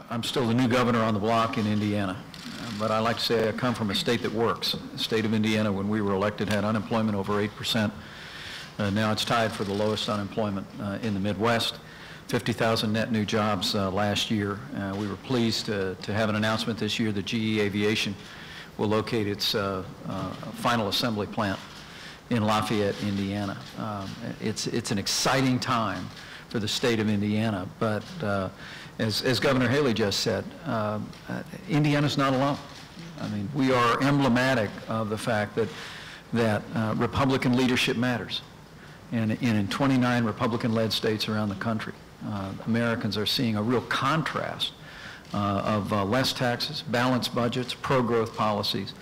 I'm still the new governor on the block in Indiana, but I like to say I come from a state that works. The state of Indiana, when we were elected, had unemployment over 8%. Now it's tied for the lowest unemployment in the Midwest. 50,000 net new jobs last year. We were pleased to have an announcement this year that GE Aviation will locate its final assembly plant in Lafayette, Indiana. It's an exciting time for the state of Indiana, but as Governor Haley just said, Indiana's not alone. I mean, we are emblematic of the fact that Republican leadership matters. And in 29 Republican-led states around the country, Americans are seeing a real contrast of less taxes, balanced budgets, pro-growth policies,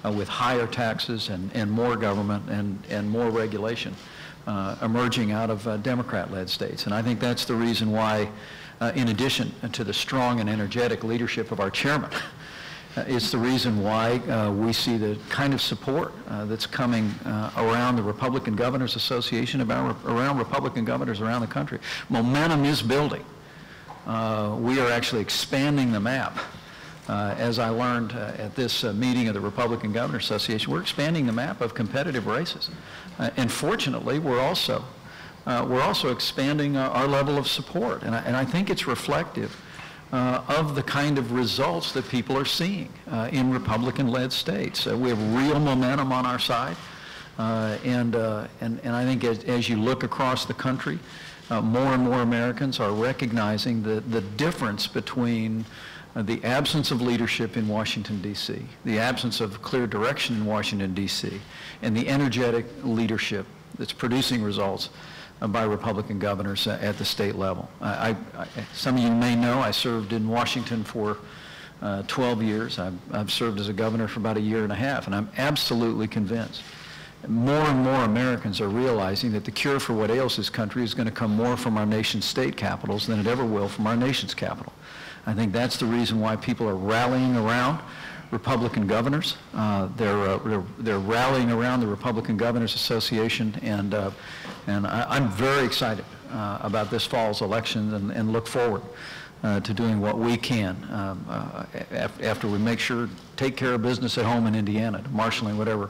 with higher taxes and more government and more regulation emerging out of Democrat-led states. And I think that's the reason why, in addition to the strong and energetic leadership of our chairman, it's the reason why we see the kind of support that's coming around the Republican Governors Association, around Republican governors around the country. Momentum is building. We are actually expanding the map. As I learned at this meeting of the Republican Governors Association, we're expanding the map of competitive races. And fortunately, we're also expanding our level of support. And I think it's reflective of the kind of results that people are seeing in Republican-led states. We have real momentum on our side, and I think as you look across the country, more and more Americans are recognizing the difference between the absence of leadership in Washington, D.C., the absence of clear direction in Washington, D.C., and the energetic leadership that's producing results by Republican governors at the state level. Some of you may know I served in Washington for 12 years. I've served as a governor for about a year and a half, and I'm absolutely convinced more and more Americans are realizing that the cure for what ails this country is going to come more from our nation's state capitals than it ever will from our nation's capital. I think that's the reason why people are rallying around Republican governors. They're rallying around the Republican Governors Association, and I'm very excited about this fall's election and look forward to doing what we can after we make sure take care of business at home in Indiana, marshaling whatever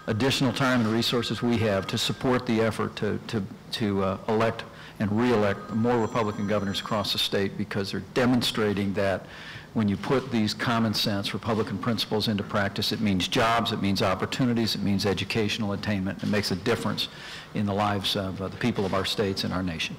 additional time and resources we have to support the effort to elect and re-elect more Republican governors across the state, because they're demonstrating that when you put these common sense Republican principles into practice, it means jobs, it means opportunities, it means educational attainment. It makes a difference in the lives of the people of our states and our nation.